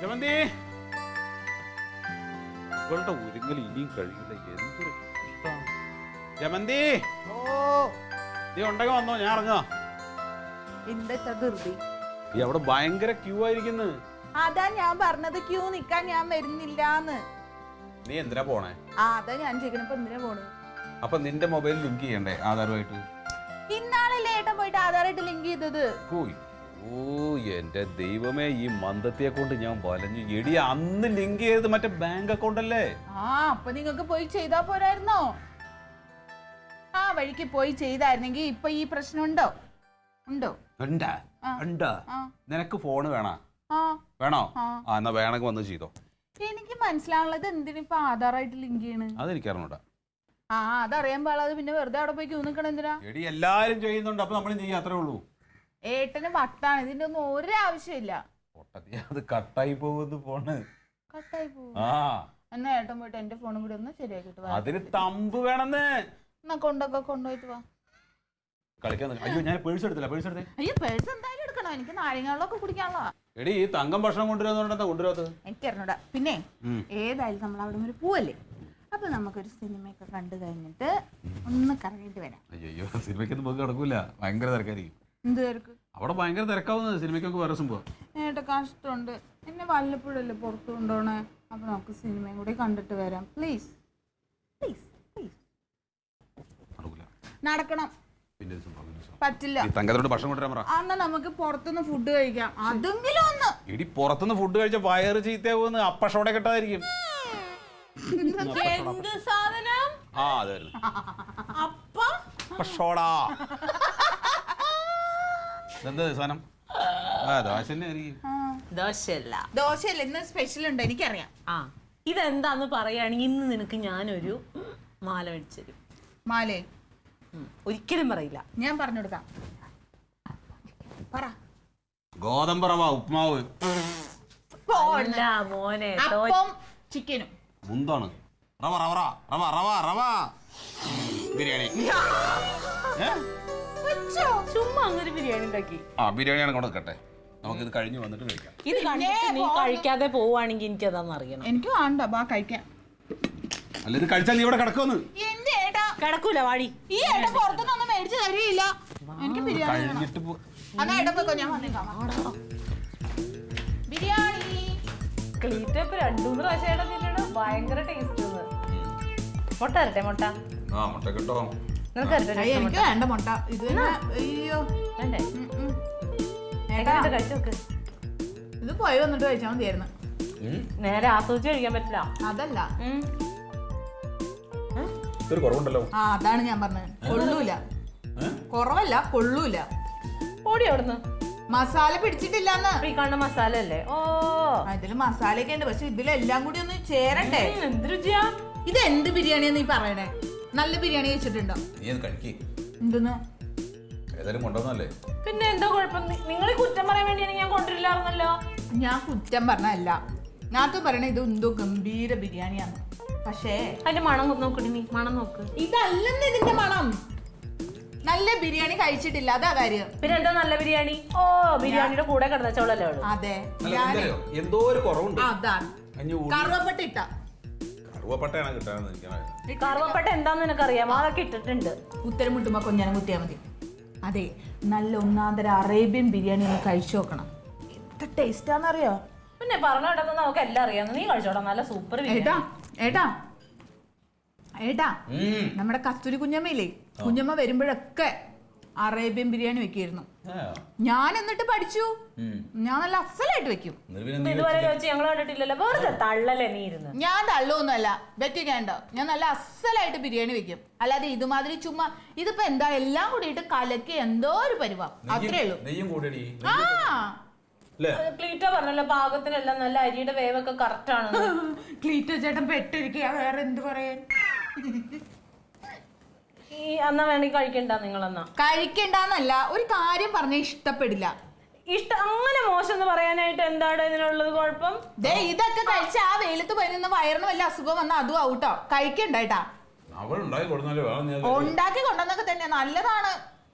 ജമന്തി ഇവളുടെ ഒരുങ്ങൽ ഇനിയും കഴിയില്ല. എന്തൊരു കഷ്ടമാണ്. ജമന്തി നീ ഉണ്ടെങ്കിൽ വന്നോ, ഞാൻ ഇറങ്ങാ. ഈ അവിടെ ഭയങ്കര ക്യൂ ആയിരിക്കുന്നു. അതാ ഞാൻ പറഞ്ഞത്, ക്യൂ നിക്കാൻ ഞാൻ വരുന്നില്ലാന്ന്. നീ എന്തിനാ പോണേ? അതാ ഞാൻ ചോദിക്കണ, എന്തിനാ പോണു? അപ്പൊ നിന്റെ മൊബൈൽ ലിങ്ക് ചെയ്യണ്ടേ ആധാറുമായിട്ട്? ഇന്നാളല്ലേ ഏട്ടൻ പോയിട്ട് ആധാറായിട്ട് ലിങ്ക് ചെയ്തത്. ഓ എന്റെ ദൈവമേ, ഈ മന്ദത്തിയെ കൊണ്ട് ഞാൻ വലഞ്ഞു. എടി അന്ന് ലിങ്ക് ചെയ്തത് മറ്റേ ബാങ്ക് അക്കൗണ്ട് അല്ലേ? അപ്പൊ നിങ്ങക്ക് പോയി ചെയ്താ പോരായിരുന്നോ? ആ വഴിക്ക് പോയി ചെയ്തായിരുന്നെങ്കി ഇപ്പൊ ഈ പ്രശ്നം ഉണ്ടോ? നിനക്ക് ഫോണ് വേണോ? എന്നാ വേണമെങ്കിൽ വന്ന് ചെയ്തോ. എനിക്ക് മനസ്സിലാവുള്ളത് എന്തിനിപ്പോ ആധാറായിട്ട് ലിങ്ക് ചെയ്യണ്? അതെനിക്കറിഞ്ഞൂടാ. അതറിയാൻ പാടാതെ പിന്നെ വെറുതെ അവിടെ പോയി ക്യൂ നിക്കണം എന്തിനാ? എടി എല്ലാരും ചെയ്യുന്നുണ്ട്, അപ്പൊ നമ്മളും ചെയ്യാം, അത്രേ ഉള്ളൂ. ഏട്ടന് വട്ടാണ്, ഇതിന്റെ ഒന്നും ഒരാവശ്യമില്ല. അത് കട്ടായി പോകുന്നു ഫോണ്. കട്ടായി പോകും. എന്നാ ഏട്ടൻ പോയിട്ട് എന്റെ ഫോണും കൂടി ഒന്ന് ശരിയാക്കിട്ട് വാ. അതിന് തമ്പ് വേണമെന്ന്. എന്നാ കൊണ്ടുപോയിട്ട് വാ. കളിക്കാൻ. അയ്യോ ഞാൻ പേഴ്സ് എടുത്തില്ല. പേഴ്സ് എടുത്തേ. അയ്യോ പേഴ്സ് എന്തായാലും എടുക്കണം, എനിക്ക് നാരങ്ങാളൊക്കെ കുടിക്കാനുള്ള. എടി ഈ തങ്കം ഭക്ഷണം കൊണ്ടുവരുന്ന കൊണ്ടുവരാത്തത് എനിക്കറിഞ്ഞൂടാ. പിന്നെ ഏതായാലും നമ്മൾ അവിടെ ഒരു പോവല്ലേ, അപ്പൊ നമുക്കൊരു സിനിമയൊക്കെ കണ്ടു കഴിഞ്ഞിട്ട് ഒന്ന് കറങ്ങിട്ട് വരാം. അയ്യോ സിനിമയ്ക്കൊന്നും പോയി കിടക്കൂല, ഭയങ്കര തിരക്കായിരിക്കും. എന്ത് തിരക്ക്? അവിടെ ഭയങ്കര തിരക്കാവുന്നത്. സിനിമയ്ക്കൊക്കെ വേറെ സംഭവം. ഏട്ടാ കഷ്ടമുണ്ട്, എന്നെ വല്ലപ്പോഴല്ലേ പുറത്തു കൊണ്ടുപോണേ. അപ്പൊ നമുക്ക് സിനിമയും കൂടി കണ്ടിട്ട് വരാം. Please please please. നടക്കണം. പറ്റില്ല. തങ്കത്തോട് ഭക്ഷണം കൊണ്ടുവരാൻ പറ. എന്നാ നമുക്ക് പുറത്തുനിന്ന് ഫുഡ് കഴിക്കാം. അതെങ്കിലും ഒന്ന്. ഇടി പുറത്തുനിന്ന് ഫുഡ് കഴിച്ച വയറ് ചീത്തയാവുന്ന അപ്പഷോടെ കിട്ടാതിരിക്കും. എന്ത് സാധനം? അപ്പഷോടാ. എന്താ സാധനം? ദോശയല്ല, ഇന്ന് സ്പെഷ്യൽ ഉണ്ട്, എനിക്കറിയാം. ഇതെന്താന്ന് പറയുകയാണെങ്കിൽ ഇന്ന് നിനക്ക് ഞാനൊരു മാല മേടിച്ചു തരും. മാലേ? ഒരിക്കലും പറയില്ല, ഞാൻ പറഞ്ഞു കൊടുക്കാം. പറ. ഗോതമ്പ് റവ ഉപ്മാവ്. മോനെ ചിക്കനും മുന്താണ്. റവ റവ റവ റവ റവ ബിരിയാണി. ചുമ്മാ അങ്ങനെ ബിരിയാണി ഉണ്ടാക്കി. ബിരിയാണിയാണ് കൊണ്ട് നിൽക്കട്ടെ, നമുക്ക് ഇത് കഴിഞ്ഞ് വന്നിട്ട് കഴിക്കാം. ഇത് കണ്ടിട്ട് നീ കഴിക്കാതെ പോവാണെങ്കിൽ എനിക്ക് അതാന്ന് അറിയണം. എനിക്ക് വേണ്ട, ബാ കഴിക്കാം. അല്ല ഇത് കഴിച്ചാൽ നീ ഇവിടെ കിടക്കുമെന്ന്. കിടക്കൂല വാടി. ഈ ഏട്ട പുറത്തൊന്നും മേടിച്ച് തരികയില്ല. എനിക്ക് ബിരിയാണി കഴിഞ്ഞിട്ട് ഞാൻ വന്നേക്കാം. ബിരിയാണി ക്ലീറ്റ് ഇപ്പൊ 2-3 പ്രാവശ്യം ഭയങ്കര ടേസ്റ്റ്. മുട്ട തരട്ടെ? മുട്ട മുട്ട കേട്ടോ. എനിക്ക് വേണ്ട മുട്ട. ഇത് അയ്യോ വേണ്ടേ? കഴിച്ചു നോക്ക്. ഇത് പോയി വന്നിട്ട് കഴിച്ചാൽ മതിയായിരുന്നു. നേരെ ആസ്വദിച്ച് കഴിക്കാൻ പറ്റില്ല. അതല്ല, കുറവുണ്ടല്ലോ. അതാണ് ഞാൻ പറഞ്ഞത്. കൊള്ളൂല. കുറവല്ല, കൊള്ളൂല. ഓടി അവിടുന്ന്. മസാല പിടിച്ചിട്ടില്ലെന്ന്. ഈ കാണുന്ന മസാല അല്ലേ? ഇതില് മസാലയൊക്കെ ഉണ്ട്, പക്ഷെ ഇതിലെല്ലാം കൂടി ഒന്ന് ചേരണ്ടേ. എന്ത് രുചിയാ ഇത്? എന്ത് ബിരിയാണിയാ നീ പറയണേ? നല്ല ബിരിയാണി കഴിച്ചിട്ടുണ്ടോ? എന്തെന്ന്? പിന്നെ എന്താ കുഴപ്പം? നിങ്ങൾ കുറ്റം പറയാൻ വേണ്ടിയാണ് ഞാൻ കൊണ്ടുവരില്ലായിരുന്നല്ലോ. ഞാൻ കുറ്റം പറഞ്ഞല്ല, ഞാൻ പറയണേ ഇത് എന്തോ ഗംഭീര ബിരിയാണിയാണ്. പക്ഷേ അതിന്റെ മണം നോക്കടി, നീ മണം നോക്ക്. ഇതല്ലെന്ന് ഇതിന്റെ മണം. നല്ല ബിരിയാണി കഴിച്ചിട്ടില്ല, അതാ കാര്യം. പിന്നെ എന്താ നല്ല ബിരിയാണി? ബിരിയാണിയുടെ കൂടെ കിടന്നോളല്ലോ. അതെ, എന്തോ ഒരു കുറവുണ്ട്. അതാണ് കറുവപ്പട്ട ഇട്ട. കറുവപ്പട്ട എന്താന്ന് നിനക്കറിയാമോ? അതൊക്കെ ഇട്ടിട്ടുണ്ട്. ഉത്തരം മുട്ടുമ്പോ കൊഞ്ഞാനും കുത്തിയാ മതി. അതെ, നല്ല ഒന്നാന്തര അറേബ്യൻ ബിരിയാണി ഒന്ന് കഴിച്ചു നോക്കണം. എന്ത് ടേസ്റ്റാന്നറിയോ? പിന്നെ പറഞ്ഞു കേട്ടത് നമുക്ക് എല്ലാം അറിയാം. നീ കഴിച്ചോടാ, നല്ല സൂപ്പർ ബിരിയാണി. ഏട്ടാ നമ്മുടെ കസ്തൂരി കുഞ്ഞമ്മയില്ലേ, കുഞ്ഞമ്മ വരുമ്പോഴൊക്കെ അറേബ്യൻ ബിരിയാണി വെക്കായിരുന്നു. ഞാൻ എന്നിട്ട് പഠിച്ചു. ഞാൻ നല്ല അസലായിട്ട് വെക്കും. ഇതുവരെ ഞങ്ങൾ കണ്ടിട്ടില്ലല്ലോ. വെറുതെ തള്ളല്ലേ നീ ഇരുന്ന്. ഞാൻ തള്ളൊന്നുമല്ല, വെക്കണ്ടോ. ഞാൻ നല്ല അസലായിട്ട് ബിരിയാണി വെക്കും. അല്ലാതെ ഇതുമാതിരി ചുമ്മാ ഇതിപ്പോ എന്താ എല്ലാം കൂടിയിട്ട് കലക്കി എന്തോ ഒരു പരിവാ, അത്രേ ഉള്ളൂ. ക്ലീറ്റോ പറഞ്ഞല്ലോ പാകത്തിനെല്ലാം നല്ല അരിയുടെ വേവൊക്കെ കറക്റ്റ് ആണ്. ക്ലീറ്റോ ചേട്ടൻ പെട്ടിരിക്കുക, വേറെ എന്ത് പറയാൻ. എന്നാ വേണമെങ്കിൽ കഴിക്കണ്ട. നിങ്ങളെന്നാ കഴിക്കണ്ടെന്നല്ല, ഒരു കാര്യം പറഞ്ഞാൽ ഇഷ്ടപ്പെടില്ല. അങ്ങനെ മോശം എന്ന് പറയാനായിട്ട് എന്താണ് ഇതിനുള്ളത് കുഴപ്പം? ഇതൊക്കെ കഴിച്ച ആ വെയിലത്ത് പോയിരുന്ന വയറിന് വല്ല അസുഖം വന്നാൽ അതും ഔട്ടോ. കഴിക്കണ്ടേട്ടാ. ഉണ്ടാക്കി കൊണ്ടുവന്നൊക്കെ തന്നെ നല്ലതാണ്.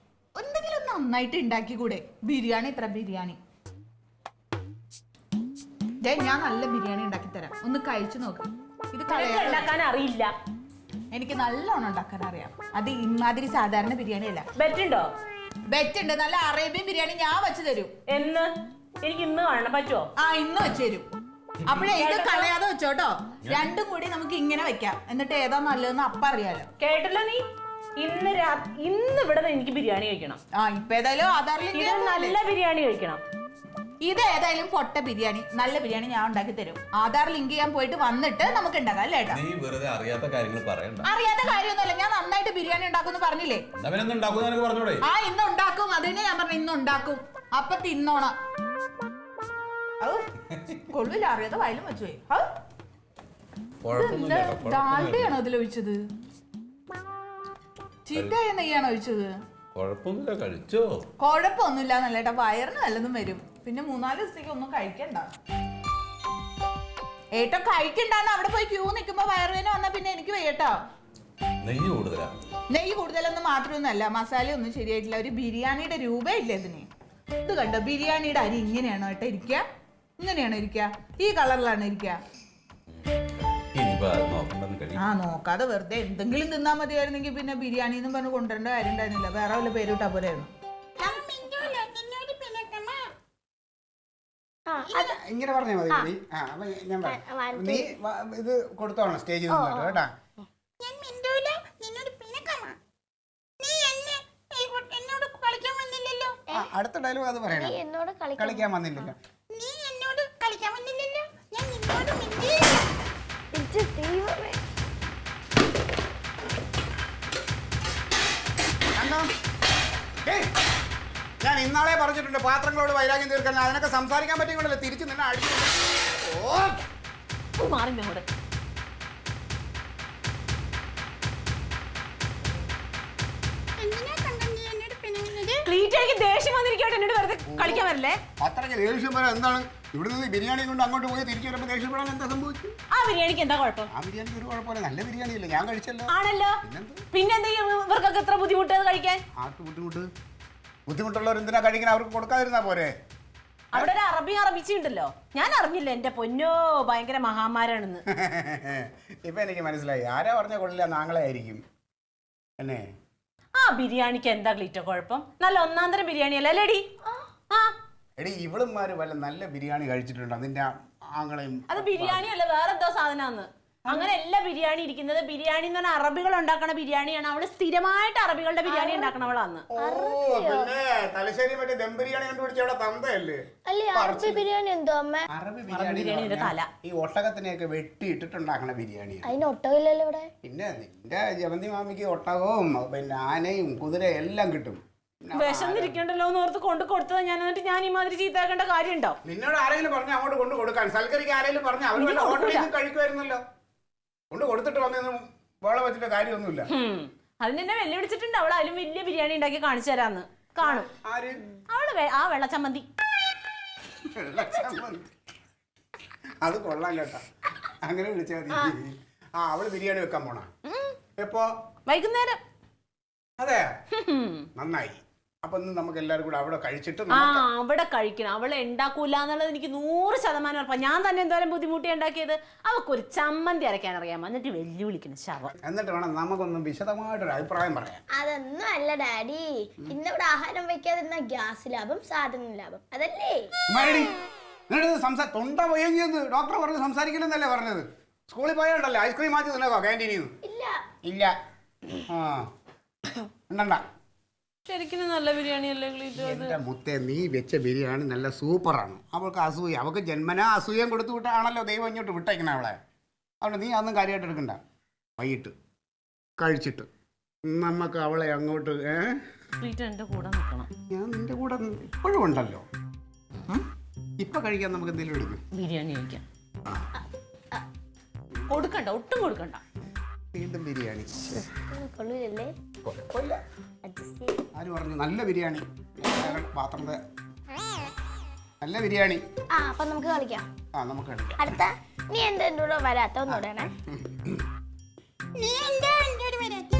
എന്തെങ്കിലും നന്നായിട്ട് ഉണ്ടാക്കി കൂടെ? ബിരിയാണി ഇത്ര ബിരിയാണി ഞാൻ നല്ല ബിരിയാണി ഉണ്ടാക്കി തരാം, ഒന്ന് കഴിച്ചു നോക്ക്. ഇത് ഉണ്ടാക്കാൻ അറിയില്ല. എനിക്ക് നല്ലോണം ഉണ്ടാക്കാൻ അറിയാം. അത് ഇമാതിരി സാധാരണ ബിരിയാണി അല്ല. ബെറ്റുണ്ടോ? ബെറ്റുണ്ട്. നല്ല അറേബ്യൻ ബിരിയാണി ഞാൻ വെച്ച് തരും. എന്ന്? എനിക്ക് ഇന്ന് കാണണം, പറ്റുമോ? ആ, ഇന്ന് വെച്ച് തരും. അപ്പഴേ ഇത് കളയാതെ വെച്ചോട്ടോ. രണ്ടും കൂടി നമുക്ക് ഇങ്ങനെ വെക്കാം, എന്നിട്ട് ഏതാ നല്ലതെന്ന് അപ്പ അറിയാലോ. കേട്ടല്ലോ നീ? ഇന്ന് ഇവിടെ എനിക്ക് ബിരിയാണി കഴിക്കണം. ആ, ഇപ്പൊ ഏതായാലും ആധാറിൽ നല്ല ബിരിയാണി കഴിക്കണം. ഇത് ഏതായാലും പൊട്ട ബിരിയാണി, നല്ല ബിരിയാണി ഞാൻ ഉണ്ടാക്കി തരും. ആധാർ ലിങ്ക് ചെയ്യാൻ പോയിട്ട് വന്നിട്ട് നമുക്ക് ഉണ്ടാക്കാം അല്ലേ? നീ വെറുതെ അറിയാത്ത കാര്യങ്ങൾ പറയണ്ട. അറിയാത്ത കാര്യമൊന്നുമല്ല, ഞാൻ നന്നായിട്ട് ബിരിയാണി ഉണ്ടാക്കും പറഞ്ഞില്ലേ? ആ, ഇന്ന് ഉണ്ടാക്കും. അതിനെ ഞാൻ പറഞ്ഞു, ഇന്ന് ഉണ്ടാക്കും. അപ്പൊ തിന്നോണം. കൊള്ളില്ല, അറിയാതെ വയലും വെച്ചു പോയി. ഡാൽഡയാണോ അതിലൊഴിച്ചത്? ചീത്തയായ നെയ്യാണോ ഒഴിച്ചത്? കുഴപ്പമൊന്നുമില്ല എന്നല്ലേട്ടാ, വയറിന് നല്ലതും വരും. പിന്നെ 4 ദിവസത്തേക്ക് ഒന്നും കഴിക്കണ്ട. ഏട്ടോ കഴിക്കണ്ടെന്ന് അവിടെ പോയി ക്യൂ നിൽക്കുമ്പോ വയറുവേന വന്നാ പിന്നെ എനിക്ക് വയ്യട്ടോ. നെയ്യ് കൂടുതലൊന്നും മാത്രമൊന്നുമല്ല, മസാല ഒന്നും ശരിയായിട്ടില്ല. ഒരു ബിരിയാണിയുടെ രൂപയില്ല ഇതിന്. ഇത് കണ്ടോ, ബിരിയാണിയുടെ അരി ഇങ്ങനെയാണോ ഏട്ടാ ഇരിക്കുക? ഇങ്ങനെയാണോ ഇരിക്കുക? ഈ കളറിലാണ് ഇരിക്കുക? ആ, നോക്കാതെ വെറുതെ എന്തെങ്കിലും തിന്നാ മതിയായിരുന്നെങ്കിൽ പിന്നെ ബിരിയാണി എന്നും പറഞ്ഞ് കൊണ്ടുവരേണ്ട കാര്യം ഉണ്ടായിരുന്നില്ല. വേറെ വല്ല പേര് ഇട്ടാ പോരായിരുന്നു. ഇങ്ങനെ പറഞ്ഞാൽ മതി. ഞാൻ നീ ഇത് കൊടുത്തോളാം സ്റ്റേജിൽ നിന്നോട്ടോ കേട്ടാ. അടുത്ത ഡയലോഗ് അത് പറയണം. കളിക്കാൻ വന്നില്ലല്ലോ. ഞാൻ ഇന്നാളെ പറഞ്ഞിട്ടുണ്ട് പാത്രങ്ങളോട് വൈരാഗ്യം തീർക്കാൻ. അതിനൊക്കെ സംസാരിക്കാൻ പറ്റിക്കൊണ്ടല്ലേ തിരിച്ചു നിന്നെ അടിച്ചു. അത്രയ്ക്ക് ദേഷ്യം വരാൻ എന്താണ്? ഇവിടെ നിന്ന് ബിരിയാണി കൊണ്ട് അങ്ങോട്ട് പോയി തിരിച്ചു വരുമ്പോൾ ദേഷ്യപ്പെടാൻ എന്താ സംഭവിച്ചു? ആ ബിരിയാണിക്ക് എന്താ കുഴപ്പം? ആ ബിരിയാണിക്ക് ഒരു കുഴപ്പമില്ല, നല്ല ബിരിയാണിയല്ലേ, ഞാൻ കഴിച്ചല്ലോ. ആണല്ലോ, പിന്നെന്താ ഇവർക്കൊക്കെ എത്ര ബുദ്ധിമുട്ട് കഴിക്കാൻ? ആർക്ക് ബുദ്ധിമുട്ട്? ബുദ്ധിമുട്ടുള്ളവർ എന്തിനാ കഴിക്കണം? അവർക്ക് കൊടുക്കാതിരുന്നാ പോരെ? അവിടെ ഒരു അറബിച്ചുണ്ടല്ലോ, ഞാൻ അറിഞ്ഞില്ല. എന്റെ പൊന്നോ, ഭയങ്കര മഹാമാരാണെന്ന്. ഇപ്പൊ എനിക്ക് മനസ്സിലായി. ആരാ പറഞ്ഞ കൊള്ളില്ല, നാങ്ങളെ ആയിരിക്കും എന്നെ. ആ ബിരിയാണിക്ക് എന്താ ക്ലീറ്റോ കുഴപ്പം? നല്ല ഒന്നാന്തരം ബിരിയാണി അല്ലേ ലേഡി? എടി, ഇവളുമാര് വല്ല നല്ല ബിരിയാണി കഴിച്ചിട്ടുണ്ടോ? നിന്റെ ആങ്ങളെയും. അത് ബിരിയാണി അല്ല, വേറെ എന്തോ സാധനമാണ്. അങ്ങനെ എല്ലാ ബിരിയാണി ഇരിക്കുന്നത് ബിരിയാണി എന്ന് പറഞ്ഞാൽ അറബികൾ ഉണ്ടാക്കണ ബിരിയാണിയാണ്. അവള് സ്ഥിരമായിട്ട് അറബികളുടെ ബിരിയാണി ഉണ്ടാക്കണവളാന്ന്. തലശ്ശേരി മറ്റേ ദം ബിരിയാണി കണ്ടുപിടിച്ച തന്തയല്ലേ? അറബി ബിരിയാണി എന്തോ അമ്മ? അറബി ബിരിയാണി തല ഈ ഒട്ടകത്തിനെയൊക്കെ വെട്ടി ഇട്ടിട്ടുണ്ടാക്കണ ബിരിയാണി. അതിന് ഒട്ടകമില്ലല്ലോ ഇവിടെ. പിന്നെ നിന്റെ ജമന്തി മാമിക്ക് ഒട്ടകവും പിന്നെ ആനയും കുതിരയും എല്ലാം കിട്ടും. വിശന്നിരിക്കണ്ടല്ലോ എന്ന് ഓർത്ത് കൊണ്ട് കൊടുത്തത് ഞാൻ. എന്നിട്ട് ഞാൻ ഈ മാതിരി ചീത്താക്കേണ്ട കാര്യം ഉണ്ടോ? നിന്നോട് ആരെങ്കിലും പറഞ്ഞ അങ്ങോട്ട് കൊണ്ട് കൊടുക്കാൻ? സൽക്കരിക്ക് ആരെങ്കിലും പറഞ്ഞ അവർ വല്ല ഹോട്ടലിൽ നിന്ന് കഴിക്കുമായിരുന്നല്ലോ. കൊണ്ട് കൊടുത്തിട്ട് വന്നൊന്നും വേള വെച്ചിട്ട് കാര്യമൊന്നുമില്ല. അതിന് എന്നെ വെല്ലുവിളിച്ചിട്ടുണ്ട്. അവൾ അതിലും വലിയ ബിരിയാണി ഉണ്ടാക്കി കാണിച്ചു തരാന്ന്. കാണും അവള് ആ വെള്ളച്ചമ്മന്തി. അത് കൊള്ളാം കേട്ടാ, അങ്ങനെ വിളിച്ചാൽ മതി. ആ, അവള് ബിരിയാണി വെക്കാൻ പോണ എപ്പോ? വൈകുന്നേരം. അതെ, നന്നായി. അപ്പൊ നമുക്ക് എല്ലാവരും കൂടെ അവിടെ കഴിച്ചിട്ട് അവിടെ കഴിക്കണം. അവളെ ഉണ്ടാക്കൂല എന്നുള്ളത് എനിക്ക് 100% ഉറപ്പാ. ഞാൻ തന്നെ എന്തോരം ബുദ്ധിമുട്ടി ഉണ്ടാക്കിയത്. അവക്കൊരു ചമ്മന്തി അരയ്ക്കാൻ അറിയാമോ? എന്നിട്ട് വെല്ലുവിളിക്കണം ശവം. എന്നിട്ട് വേണം നമുക്കൊന്നും വിശദമായിട്ടൊരു അഭിപ്രായം പറയാം. അതൊന്നും അല്ല ഡാഡി, ഇന്നിവിടെ ആഹാരം വെക്കാതിരുന്ന ഗ്യാസ് ലാഭം, സാധനം ലാഭം, അതല്ലേ? തൊണ്ട പോയെങ്കിൽ ഡോക്ടർ പറഞ്ഞ് സംസാരിക്കില്ലെന്നല്ലേ പറഞ്ഞത്? സ്കൂളിൽ പോയാണ്ടല്ലേ ഐസ്ക്രീം മാറ്റി തിന്നോ ക്യാൻറ്റീനിൽ? ഇല്ല. ആ, ഉണ്ടണ്ട. ശരിക്കും നല്ല ബിരിയാണി അല്ലേ? എന്റെ മുത്തേ, നീ വെച്ച ബിരിയാണി നല്ല സൂപ്പറാണ്. അവൾക്ക് അസൂയ, അവൾക്ക് ജന്മനാ അസൂയം കൊടുത്തു വിട്ടാണല്ലോ ദൈവം ഇങ്ങോട്ട് വിട്ടേക്കണ അവളെ. അതുകൊണ്ട് നീ അതൊന്നും കാര്യമായിട്ട് എടുക്കണ്ട. വൈകിട്ട് കഴിച്ചിട്ട് നമുക്ക് അവളെ അങ്ങോട്ട് എന്റെ കൂടെ നിൽക്കണം. ഞാൻ നിന്റെ കൂടെ ഇപ്പോഴും ഉണ്ടല്ലോ. ഇപ്പൊ കഴിക്കാൻ നമുക്ക് എന്തെങ്കിലും എടുക്കും. ബിരിയാണി കഴിക്കാം. കൊടുക്കണ്ട, ഒട്ടും കൊടുക്കണ്ട. വീണ്ടും ബിരിയാണി. കൊള്ളൂലല്ലേ? കുഴപ്പമില്ല. ആര് പറഞ്ഞു? നല്ല ബിരിയാണി. പാത്രത്തെ നല്ല ബിരിയാണി. അപ്പൊ നമുക്ക് കളിക്കാം. നമുക്ക് കളിക്കാം. അടുത്ത നീ എന്താ എൻ്റെ കൂടെ വരാത്ത? ഒന്നുകൂടെ നീ എന്താ എൻ്റെ കൂടെ വരാത്ത?